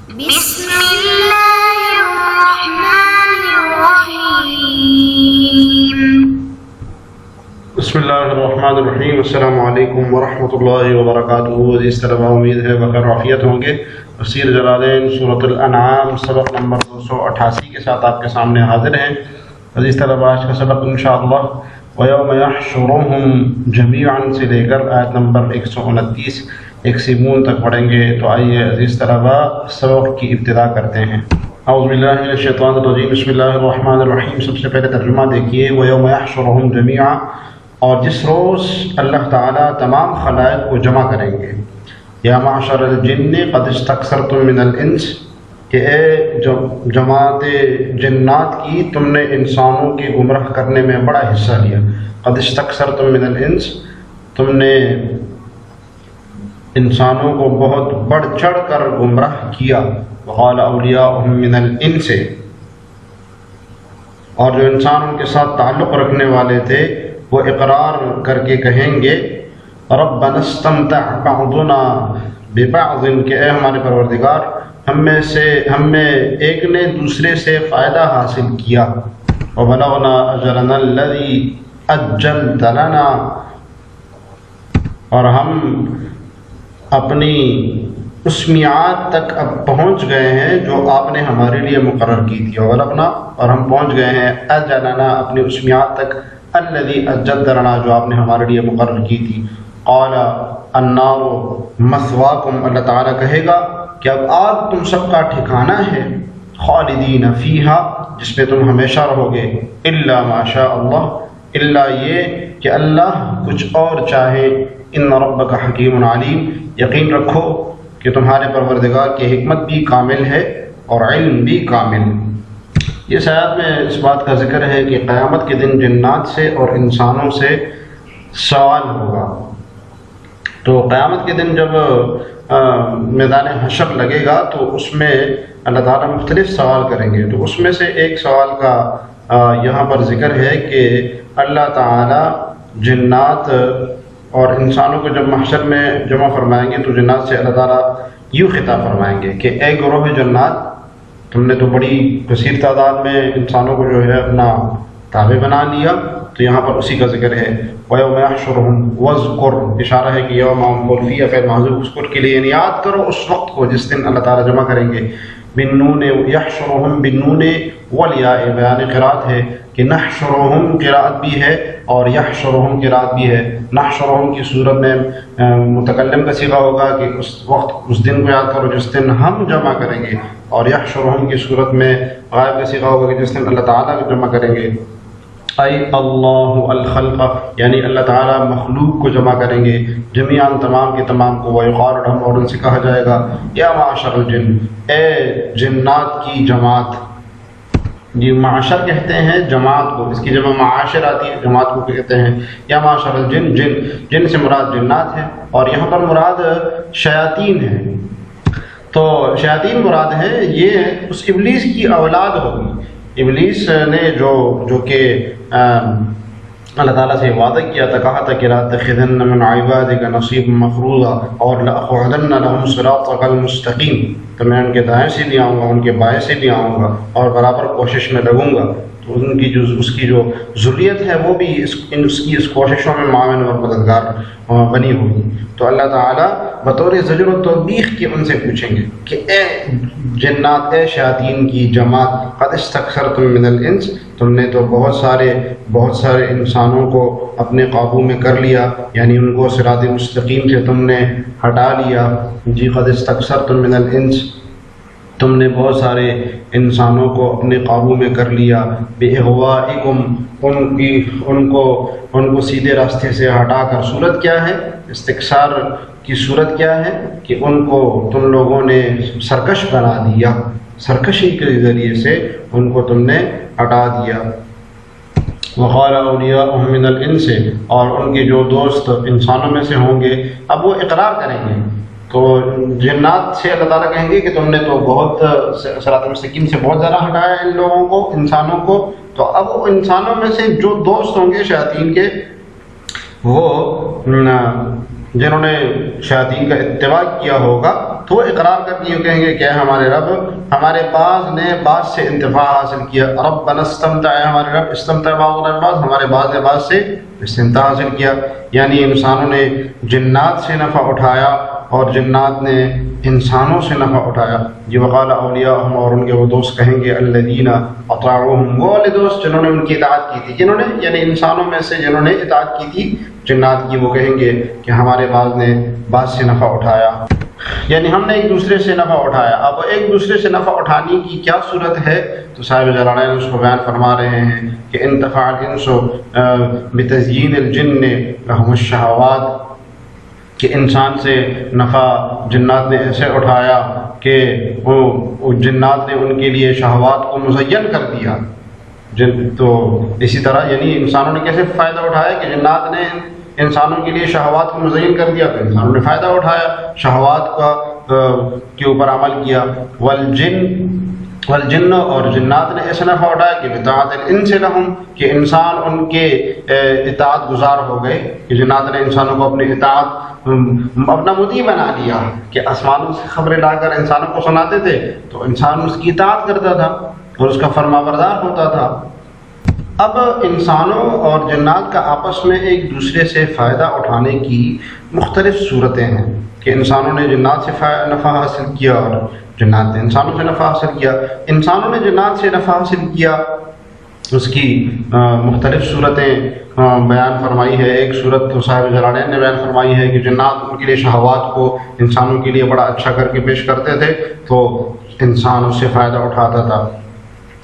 بسم اللہ الرحمن الرحیم بسم اللہ الرحمن الرحیم۔ السلام علیکم ورحمۃ اللہ وبرکاتہ۔ عزیز طلبہ، امید ہے بخیر وعافیت ہوں گے۔ تفسیر جلالین سورۃ الانعام سبق نمبر 288 کے ساتھ آپ کے سامنے حاضر ہیں۔ عزیز طلبہ، آج کا سبق انشاءاللہ وَيَوْمَ يَحْشُرُهُمْ جَمِيعًا سے لے کر آیت نمبر 129 1 تک پڑھیں گے۔ تو آئیے عزیز طلبہ سبق کی ابتدا کرتے ہیں۔ اعوذ باللہ من الشیطان الرجیم، بسم اللہ الرحمن الرحیم۔ سب سے پہلے ترجمہ دیکھیے، وَيَوْمَ يَحْشُرُهُمْ جَمِيعًا، اور جس روز اللہ تعالیٰ تمام خلائق کو جمع کریں گے۔ یا معشر الجن قد استکثرتم من الانس، کہ اے جماعت جنات کی، تم نے انسانوں کے گمراہ کرنے میں بڑا حصہ لیا۔ قد استکثرتم من الانس، تم نے انسانوں کو بہت بڑھ چڑھ کر گمراہ کیا۔ وقال اولیاؤہم من الانس، اور جو انسان ان کے ساتھ تعلق رکھنے والے تھے وہ اقرار کر کے کہیں گے، ربنا استمتع بعضنا ببعض، کہ اے ہمارے پروردگار، ہم میں ایک نے دوسرے سے فائدہ حاصل کیا۔ وبلغنا اجرنا الذی اجلت لنا، اور ہم اپنی اس میعاد تک اب پہنچ گئے ہیں جو آپ نے ہمارے لیے مقرر کی تھی۔ وبلغنا، اور ہم پہنچ گئے ہیں، اجلنا، اپنی اس میعاد تک، الذی اجلت لنا، جو آپ نے ہمارے لیے مقرر کی تھی۔ قال النار مثواکم، اللہ تعالیٰ کہے گا کہ اب آگ تم سب کا ٹھکانہ ہے، خالدین فیہا، جس میں تم ہمیشہ رہو گے، الا ما شاء اللہ، الا یہ کہ اللہ کچھ اور چاہے۔ ان ربک حکیم علیم، یقین رکھو کہ تمہارے پروردگار کی حکمت بھی کامل ہے اور علم بھی کامل۔ اس آیت میں اس بات کا ذکر ہے کہ قیامت کے دن جنات سے اور انسانوں سے سوال ہوگا۔ تو قیامت کے دن جب میدان حشر لگے گا تو اس میں اللہ تعالیٰ مختلف سوال کریں گے۔ تو اس میں سے ایک سوال کا یہاں پر ذکر ہے کہ اللہ تعالیٰ جنات اور انسانوں کو جب محشر میں جمع فرمائیں گے تو جنات سے اللہ تعالیٰ یوں خطاب فرمائیں گے کہ اے گروہ جنات، تم نے تو بڑی کثیر تعداد میں انسانوں کو جو ہے اپنا تابع بنا لیا۔ تو یہاں پر اسی کا ذکر ہے، وَيَوْمَ يَحْشُرُهُمْ وَاذْكُرْ، اشارہ ہے کہ یوم فیہ فعل محذوف، اذکر کے لیے یاد کرو اس وقت کو جس دن اللہ تعالیٰ جمع کریں گے۔ بالنون یحشرهم بالنون والیاء، بیان قرات ہے کہ نحشرهم قرات بھی ہے اور یحشرهم قرات بھی ہے۔ نحشرهم کی صورت میں متکلم کا صیغہ ہوگا کہ اس وقت اس دن کو یاد کرو جس دن ہم جمع کریں گے، اور یحشرهم کی صورت میں غائب کا صیغہ ہوگا کہ جس دن اللہ تعالیٰ کو جمع کریں گے۔ ای اللہ الخلق، یعنی اللہ تعالیٰ مخلوق کو جمع کریں گے، جمیعاً تمام کے تمام کو، ویقال لہم، اور ان سے کہا جائے گا، یا معشر الجن، اے جنات کی جماعت۔ یہ معاشر کہتے ہیں جماعت کو، اس کی جمع معاشر آتی ہے، جماعت کو کہتے ہیں۔ یا معشر الجن، جن سے مراد جنات ہے، اور یہاں پر مراد شیاطین ہے۔ تو شیاطین مراد ہے، یہ اس ابلیس کی اولاد ہوگی۔ ابلیس نے جو کہ اللہ تعالیٰ سے وعدہ کیا تھا، کہا تھا کہ لَأَتَّخِذَنَّ مِنْ عِبَادِكَ نَصِيبًا مَفْرُوضًا اور لَأَقْعُدَنَّ لَهُمْ صِرَاطَكَ الْمُسْتَقِيمَ، تو میں ان کے دائیں سے بھی آؤں گا، ان کے بائیں سے بھی آؤں گا، اور برابر کوشش میں لگوں گا۔ تو اس کی جو ذریت ہے وہ بھی اس کی کوششوں میں معاون اور مددگار بنی ہوگی۔ تو اللہ تعالیٰ بطور زجر و توبیخ کے ان سے پوچھیں گے کہ اے جنات، اے شیاطین کی جماعت، قد استکثرتم من الانس، تم نے تو بہت سارے انسانوں کو اپنے قابو میں کر لیا، یعنی ان کو صراط مستقیم سے تم نے ہٹا لیا۔ جی، قد استکثرتم من الانس، تم نے بہت سارے انسانوں کو اپنے قابو میں کر لیا۔ بِإِغْوَائِكُمْ، ان کو سیدھے راستے سے ہٹا کر۔ صورت کیا ہے؟ استکثار کی صورت کیا ہے کہ ان کو تم لوگوں نے سرکش بنا دیا، سرکشی کے ذریعے سے ان کو تم نے ہٹا دیا۔ وقال اولیاؤہم من الانس، اور ان کے جو دوست انسانوں میں سے ہوں گے اب وہ اقرار کریں گے۔ تو جنات سے اللہ تعالیٰ کہیں گے کہ تم نے تو بہت صراط مستقیم سے بہت زیادہ ہٹایا ان لوگوں کو، انسانوں کو۔ تو اب انسانوں میں سے جو دوست ہوں گے شیاطین کے، وہ جنہوں نے شیاطین کا اتباع کیا ہوگا، تو وہ اقرار کر کے یوں کہیں گے کہ ہمارے رب ہمارے بعض نے بعض سے انتفاع حاصل کیا، ربنا استمتع، ہمارے رب استمتع بعضنا ببعض، ہمارے بعض نے بعض سے استمتاع حاصل کیا، یعنی انسانوں نے جنات سے نفع اٹھایا اور جنات نے انسانوں سے نفع اٹھایا۔ یہ وقال اولیاءہم، اور ان کے وہ دوست کہیں گے الذین اطاعوہم، وہ والے دوست جنہوں نے ان کی اطاعت کی تھی، جنہوں نے یعنی انسانوں میں سے جنہوں نے اطاعت کی تھی جنات کی، وہ کہیں گے کہ ہمارے بعض نے بعض سے نفع اٹھایا، یعنی ہم نے ایک دوسرے سے نفع اٹھایا۔ اب ایک دوسرے سے نفع اٹھانے کی کیا صورت ہے تو صاحب جلالین اس کو بیان فرما رہے ہیں کہ انتفع الانس بتزیین الجن لهم الشہوات، کہ انسان سے نفع جنات نے ایسے اٹھایا کہ وہ جنات نے ان کے لیے شہوات کو مزین کر دیا۔ تو اسی طرح یعنی انسانوں نے کیسے فائدہ اٹھایا کہ جنات نے انسانوں کے لیے شہوات کو مزین کر دیا، تو انسانوں نے فائدہ اٹھایا، شہوات کے اوپر عمل کیا۔ والجن، اور جنات نے ایسا نفع اٹھایا کہ بطاعت الانس لہم، کہ انسان ان کے اطاعت گزار ہو گئے، کہ جنات نے انسانوں کو اپنی اطاعت اپنا مطیع بنا لیا، کہ آسمانوں سے خبریں لا کر انسانوں کو سناتے تھے تو انسان اس کی اطاعت کرتا تھا اور اس کا فرما بردار ہوتا تھا۔ اب انسانوں اور جنات کا آپس میں ایک دوسرے سے فائدہ اٹھانے کی مختلف صورتیں ہیں، کہ انسانوں نے جنات سے نفع حاصل کیا اور جنات نے انسانوں سے نفع حاصل کیا۔ انسانوں نے جنات سے نفع حاصل کیا، اس کی مختلف صورتیں بیان فرمائی ہے۔ ایک صورت تو صاحب جلالین نے بیان فرمائی ہے کہ جنات ان کے لیے شہوات کو انسانوں کے لیے بڑا اچھا کر کے پیش کرتے تھے تو انسان اس سے فائدہ اٹھاتا تھا۔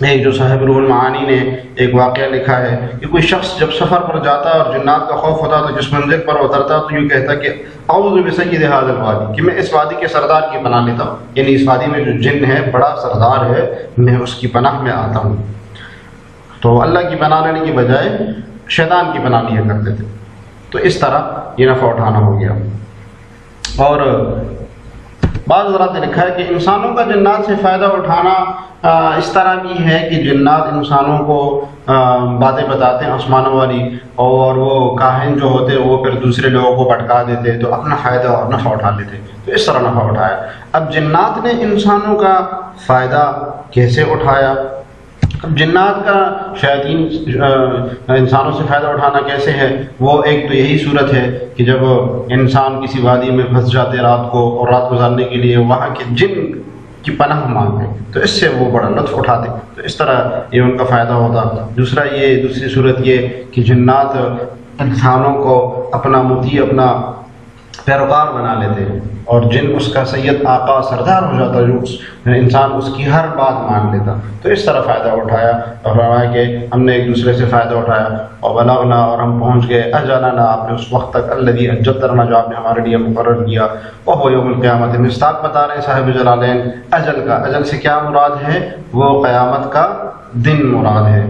ایک جو صاحب روح المعانی نے ایک واقعہ لکھا ہے کہ کوئی شخص جب سفر پر جاتا اور جنات کا خوف ہوتا تو جس منزل پر اترتا تو یوں کہتا کہ اعوذ بسید ھذا الوادی، کہ میں اس وادی کے سردار کی پناہ لیتا ہوں، یعنی اس وادی میں جو جن ہے بڑا سردار ہے، میں اس کی پناہ میں آتا ہوں۔ تو اللہ کی پناہ لینے کی بجائے شیطان کی پناہ لیا کرتے تھے، تو اس طرح یہ نفع اٹھانا ہو گیا۔ اور بعض حضرات نے لکھا ہے کہ انسانوں کا جنات سے فائدہ اٹھانا اس طرح بھی ہے کہ جنات انسانوں کو باتیں بتاتے ہیں آسمانوں والی، اور وہ کاہن جو ہوتے وہ پھر دوسرے لوگوں کو بھٹکا دیتے تو اپنا فائدہ اور نفع اٹھا لیتے، تو اس طرح نفع اٹھایا۔ اب جنات نے انسانوں کا فائدہ کیسے اٹھایا؟ اب جنات کا شیاطین انسانوں سے فائدہ اٹھانا کیسے ہے؟ وہ ایک تو یہی صورت ہے کہ جب انسان کسی وادی میں پھنس جاتے رات کو اور رات گزارنے کے لیے وہاں کے جن کی پناہ مانگتے تو اس سے وہ بڑا لطف اٹھاتے، تو اس طرح یہ ان کا فائدہ ہوتا۔ دوسری صورت یہ کہ جنات انسانوں کو اپنا مطیع، اپنا پیروکار بنا لیتے اور جن اس کا سید آقا سردار ہو جاتا، جو انسان اس کی ہر بات مان لیتا، تو اس طرح فائدہ اٹھایا۔ اور فرمایا کہ ہم نے ایک دوسرے سے فائدہ اٹھایا، اور بلغنا، اور ہم پہنچ گئے اجلنا، آپ نے اس وقت تک الذی اجلتنا، جو آپ نے ہمارے لیے مقرر کیا، وہو یوم القیامت۔ مصداق بتا رہے ہیں صاحب جلالین اجل کا، اجل سے کیا مراد ہے؟ وہ قیامت کا دن مراد ہے۔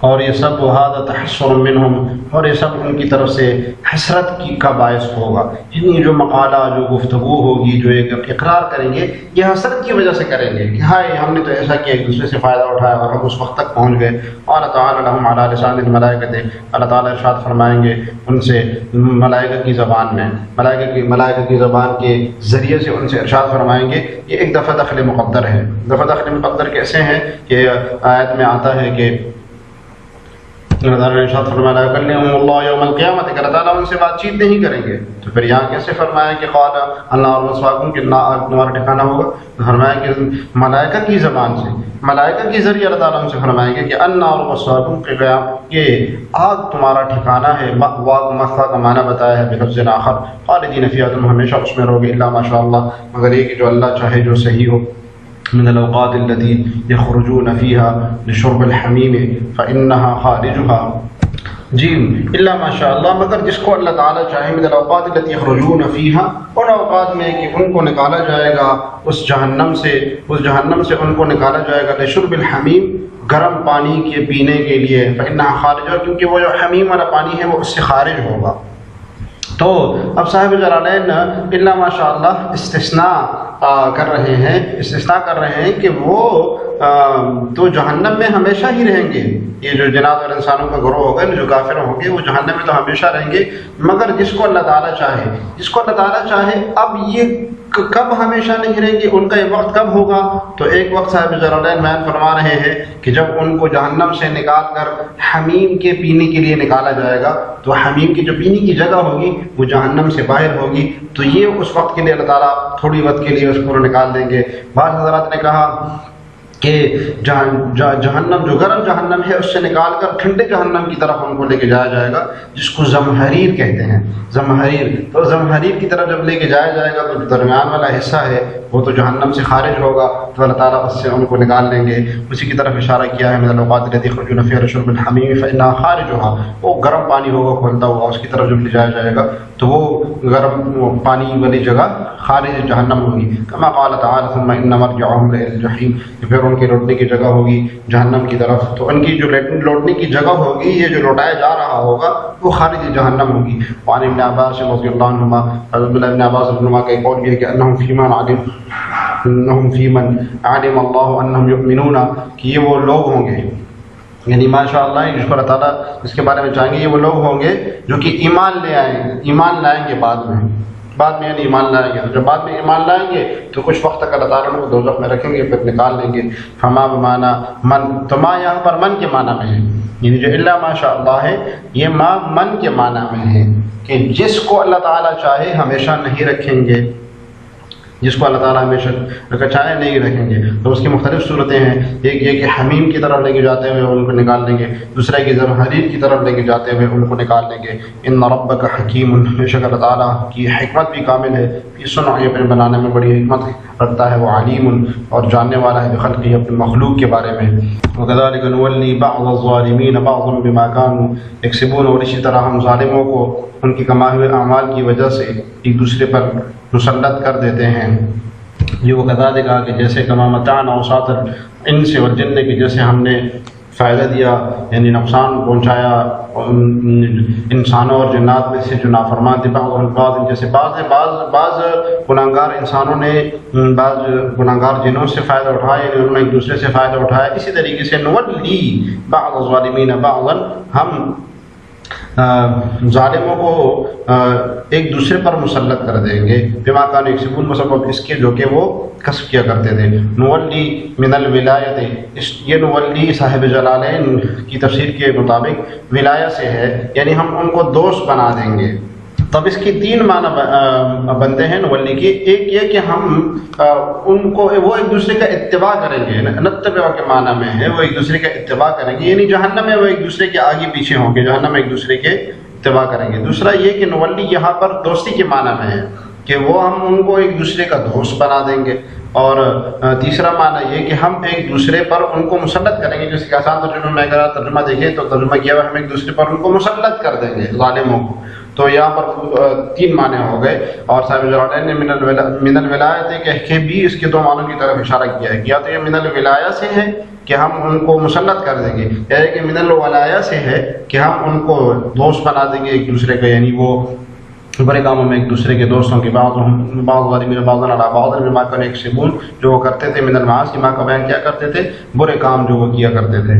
اور یہ سب وہذا تحسر منہم، اور یہ سب ان کی طرف سے حسرت کا باعث ہوگا، یعنی جو مقالہ، جو گفتگو ہوگی، جو ایک اقرار کریں گے یہ حسرت کی وجہ سے کریں گے کہ ہائے ہم نے تو ایسا کیا، ایک دوسرے سے فائدہ اٹھایا اور ہم اس وقت تک پہنچ گئے۔ اللہ تعالیٰ لہم علی لسان الملائکۃ، اللہ تعالیٰ ارشاد فرمائیں گے ان سے ملائکہ کی زبان میں، ملائکہ کی زبان کے ذریعے سے ان سے ارشاد فرمائیں گے۔ یہ ایک دفعہ دخل مقدر ہے۔ دفعہ دخل مقدر کیسے ہیں کہ آیت میں آتا ہے کہ اللہ تعالیٰ نے ارشاد فرمایا یکلمہم اللہ یوم القیامت، کہ اللہ تعالیٰ ان سے بات چیت نہیں کریں گے، تو پھر یہاں کیسے فرمایا کہ قال النار مسواکم، کہ تمہارا ٹھکانہ ہوگا؟ فرمایا کہ ملائکہ کی زبان سے، ملائکہ کے ذریعے اللہ تعالیٰ ان سے فرمائیں گے کہ النار مسواکم، کہ آگ تمہارا ٹھکانہ ہے۔ مأواکم، مثوا کا معنی بتایا ہے بلفظ آخر، خالدین فیہا، تم ہمیشہ اس میں رہوگے، الا ما شاء اللہ، مگر یہ کہ جو اللہ چاہے، جو صحیح ہو۔ من الاوقات التي يخرجون فيها لشرب الحميم فانها خارجها، جی الا ما شاء اللہ، مگر جس کو اللہ تعالیٰ چاہے، من الاوقات التي يخرجون فيها، ان اوقات میں کہ ان کو نکالا جائے گا اس جہنم سے ان کو نکالا جائے گا لشرب الحمیم، گرم پانی کے پینے کے لیے، فانها خارجہ، کیونکہ وہ جو حمیم والا پانی ہے وہ اس سے خارج ہوگا۔ تو اب صاحب جلالین الا ماشاء اللہ استثناء کر رہے ہیں کہ وہ تو جہنم میں ہمیشہ ہی رہیں گے. یہ جو جنات اور انسانوں کا گروہ ہوگا جو کافر ہوں گے وہ جہنم میں تو ہمیشہ رہیں گے. مگر جس کو اللہ تعالیٰ چاہے اب یہ کب ہمیشہ نہیں رہیں گے، ان کا یہ وقت کب ہوگا؟ تو ایک وقت صاحب جلالین بیان فرما رہے ہیں کہ جب ان کو جہنم سے نکال کر حمیم کے پینے کے لیے نکالا جائے گا، تو حمیم کی جو پینے کی جگہ ہوگی وہ جہنم سے باہر ہوگی. تو یہ اس وقت کے لیے اللہ تعالیٰ تھوڑی وقت کے لیے اس کو نکال دیں گے. بعض حضرات نے کہا کہ جہنم جو گرم جہنم ہے اس سے نکال کر ٹھنڈے جہنم کی طرف ان کو لے کے جایا جائے گا، جس کو زمہریر کہتے ہیں. تو زمہریر کی طرف جب لے کے جایا جائے گا تو درمیان والا حصہ ہے وہ تو جہنم سے خارج ہوگا، تو اللہ تعالیٰ اس سے ان کو نکال لیں گے. اسی کی طرف اشارہ کیا ہے من الاوقات التي يخرجون فيها شرب الحميم فإنها خارجها، وہ گرم پانی ہوگا کھولتا ہوا، اس کی طرف جب لے جایا جائے گا تو وہ گرم پانی والی جگہ خارج جہنم ہوگی. كما قال تعالی ثم ان مرجعهم الى الجحيم، پھر ان کی لوٹنے کی جگہ ہوگی جہنم کی طرف. تو ان کی جو لوٹنے کی جگہ ہوگی، یہ جو لوٹایا جا رہا ہوگا وہ خارج جہنم ہوگی. وعن ابن عباس رضی اللہ عنہما، عبداللہ ابن عباس رضی اللہ عنہما کا ایک قول یہ کہ انہم فیمن علم اللہ انہم یؤمنون، کہ یہ وہ لوگ ہوں گے، یعنی ماشاءاللہ جس کو اللہ تعالیٰ اس کے بارے میں چاہیں گے، یہ وہ لوگ ہوں گے جو کہ ایمان لائیں گے بعد میں یعنی ایمان لائیں گے. تو جب بعد میں ایمان لائیں گے تو کچھ وقت تک اللہ تعالیٰ ان کو دوزخ میں رکھیں گے، پھر نکال لیں گے. فما بمانا من، تو ما یہاں پر من کے معنی میں ہے، یعنی جو الا ماشاء اللہ ہے یہ ما من کے معنی میں ہے کہ جس کو اللہ تعالیٰ چاہے ہمیشہ نہیں رکھیں گے، جس کو اللہ تعالیٰ ہمیشہ چاہے نہیں رکھیں گے. تو اس کی مختلف صورتیں ہیں. ایک یہ کہ حمیم کی طرف لے کے جاتے ہوئے ان کو نکال لیں گے، دوسرا کہ زمہریر کی طرف لے کے جاتے ہوئے ان کو نکال لیں گے. ان ربک حکیم، بے شک اللہ تعالیٰ کی حکمت بھی کامل ہے، یہ صنع اپنے بنانے میں بڑی حکمت رکھتا ہے. وہ علیم، اور جاننے والا ہے بخلقہ، اپنے مخلوق کے بارے میں. وکذلک نولی بعض الظالمین بعضا بما كانوا یکسبون، اور اسی طرح ہم ظالموں کو ان کے کمائے ہوئے اعمال کی وجہ سے ایک دوسرے پر مسلط کر دیتے ہیں. یہ وہ قضا کہا کہ جیسے کما متعنا اوساط الانس والجن، کہ جیسے ہم نے فائدہ دیا یعنی نقصان پہنچایا انسانوں اور جنات میں سے جو نافرمان تھے، بعض جیسے بعض گناہگار انسانوں نے بعض گناہگار جنوں سے فائدہ اٹھایا، یعنی انہوں نے ایک دوسرے سے فائدہ اٹھایا. اسی طریقے سے نولی بعض الظالمین بعضا، ہم ظالموں کو ایک دوسرے پر مسلط کر دیں گے. بما كانوا یکسبون، مسبب اس کے جو کہ وہ کسب کیا کرتے تھے. نولی من الولایت، یہ نولی صاحب جلالین کی تفسیر کے مطابق ولایہ سے ہے، یعنی ہم ان کو دوست بنا دیں گے. تب اس کی تین معنی بنتے ہیں نولی کی. ایک یہ کہ ہم ان کو وہ ایک دوسرے کا اتباع کریں گے، نتبع کے معنی میں ہے وہ ایک دوسرے کا اتباع کریں گے، یعنی جہنم میں وہ ایک دوسرے کے آگے پیچھے ہوں گے، جہنم میں ایک دوسرے کے اتباع کریں گے. دوسرا یہ کہ نولی یہاں پر دوستی کے معنی میں ہے کہ وہ ہم ان کو ایک دوسرے کا دوست بنا دیں گے. اور تیسرا معنی یہ کہ ہم ایک دوسرے پر ان کو مسلط کریں گے. جیسے کہ آسان ترجمہ میں اگر ترجمہ دیکھیں تو ترجمہ کیا ہوا ہم ایک دوسرے پر ان کو مسلط کر دیں گے ظالموں کو. تو یہاں پر تین معنی ہو گئے. اور صاحب جلالین نے من الولایت کہہ کے بھی اس کے دو معنوں کی طرف اشارہ کیا ہے. یا تو یہ من الولایہ سے ہے کہ ہم ان کو مسلط کر دیں گے، یا کہ من الولایہ سے ہے کہ ہم ان کو دوست بنا دیں گے ایک دوسرے کا، یعنی وہ بڑے کاموں میں ایک دوسرے کے دوستوں کے. بعض ظالمین بعضا علی بعض بما كانوا یکسبون، جو وہ کرتے تھے من المعاصی، ما کا بیان کیا کرتے تھے، برے کام جو وہ کیا کرتے تھے.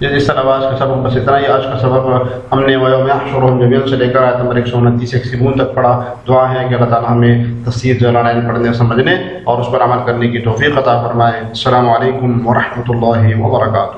جس طرح آج کا سبق بس اتنا ہی. آج کا سبق ہم نے وَيَوْمَ يَحْشُرُهُمْ جَمِيعًا سے لے کر آیت نمبر 129 یکسبون تک پڑھا. دعا ہے کہ اللہ تعالیٰ ہمیں تفسیر جلالین پڑھنے سمجھنے اور اس پر عمل کرنے کی توفیق عطا فرمائے. السلام علیکم ورحمۃ اللہ وبرکاتہ.